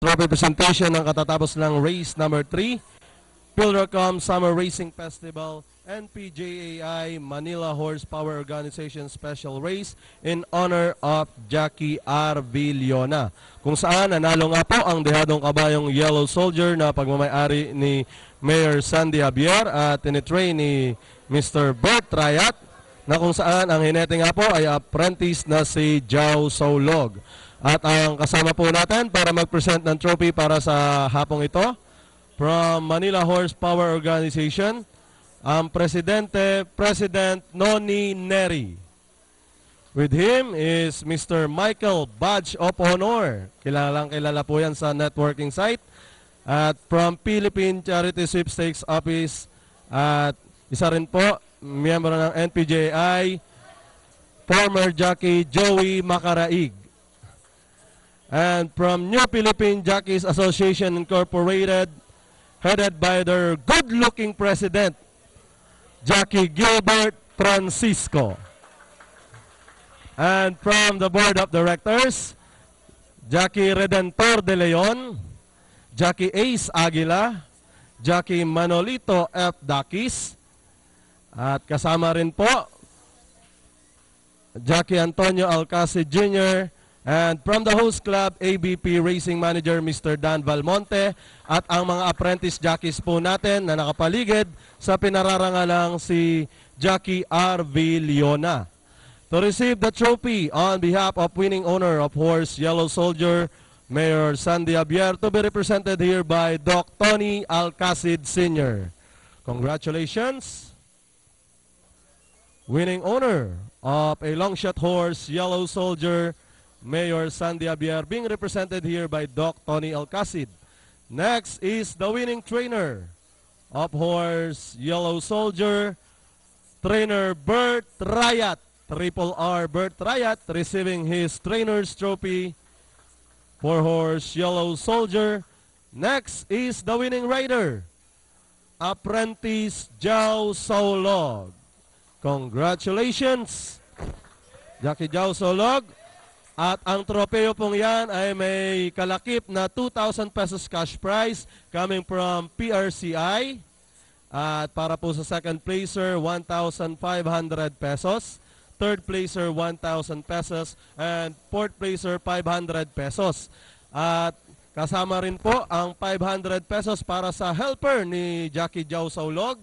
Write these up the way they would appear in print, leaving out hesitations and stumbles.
trophy presentation ng katatapos ng race number 3, Pilracom Summer Racing Festival, NPJAI Manila Horsepower Organization Special Race in honor of Jackie R. Villona. Kung saan nanalo nga po ang dehadong kabayong Yellow Soldier na pagmamayari ni Mayor Sandy Javier at tinitrain ni Mr. Bert Rayat, na kung saan ang hinete nga po ay apprentice na si Jao Saulog. At ang kasama po natin para mag-present ng trophy para sa hapong ito, from Manila Horsepower Organization, ang President Noni Neri. With him is Mr. Michael Badge of Honor. Kilalang kilala po yan sa networking site. At from Philippine Charity Sweepstakes Office, at isa rin po, miyembro ng NPJI, former jockey Joey Macaraig. And from New Philippine Jockeys Association Incorporated, headed by their good-looking president, Jockey Gilbert Francisco. And from the Board of Directors, Jockey Redentor de Leon, Jockey Ace Aguila, Jockey Manolito F. Dakis, at kasama rin po, Jockey Antonio Alcacid Jr., and from the host club, ABP Racing Manager Mr. Dan Valmonte, at ang mga apprentice jockeys po natin na nakapaligid sa pinararangalang si Jackie R. Villona. To receive the trophy on behalf of winning owner of horse Yellow Soldier, Mayor Sandy Javier, to be represented here by Doc Tony Alcacid Sr. Congratulations! Winning owner of a long shot horse Yellow Soldier, Mayor Sandy Javier, being represented here by Doc Tony Alcacid. Next is the winning trainer of horse Yellow Soldier, Trainer Bert Rayat, Triple R Bert Rayat, receiving his trainer's trophy for horse Yellow Soldier. Next is the winning rider, Apprentice Jao Saulog. Congratulations, Jackie Jao Saulog. At ang tropeo pong yan ay may kalakip na 2,000 pesos cash prize coming from PRCI. At para po sa second placer, 1,500 pesos. Third placer, 1,000 pesos. And fourth placer, 500 pesos. At kasama rin po ang 500 pesos para sa helper ni Jackie Jao Saulog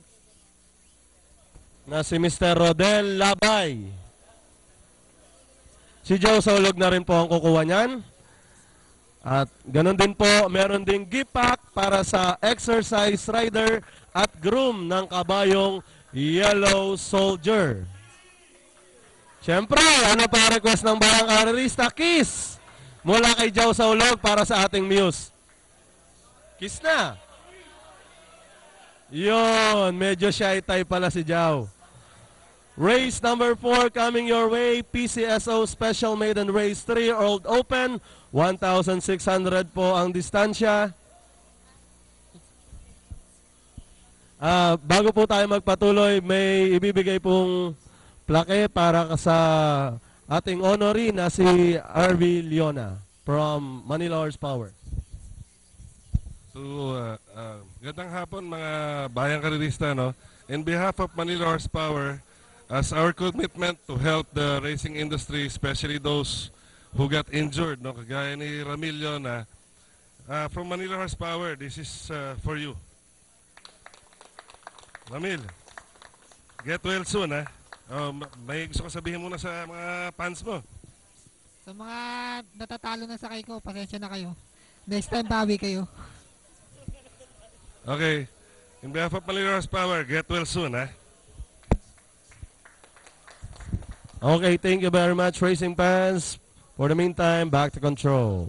na si Mr. Rodel Labay. Si Jao Saulog na rin po ang kukuha niyan. At ganun din po, meron ding gift pack para sa exercise rider at groom ng kabayong Yellow Soldier. Siyempre, ano pa request ng barang karerista? Kiss! Mula kay Jao Saulog para sa ating muse. Kiss na! Yun, medyo shy type pala si Jao. Race number 4 coming your way, PCSO Special Maiden Race 3-Year-Old Open. 1,600 po ang distansya. Bago po tayo magpatuloy, may ibibigay pong plaque para sa ating honoree na si R.V. Leona from Manila Horsepower. So, gandang hapon mga bayang karerista, no? In behalf of Manila Horsepower, as our commitment to help the racing industry, especially those who got injured, no, kagaya ni Ramilio na from Manila Horsepower, this is for you. Ramil, get well soon, ha? May gusto ko sabihin muna sa mga fans mo. Sa mga natatalo na sakay ko, pasensya na kayo. Next time, bawi kayo. Okay. In behalf of Manila Horsepower, get well soon, ha? Okay, thank you very much, racing fans. For the meantime, back to control.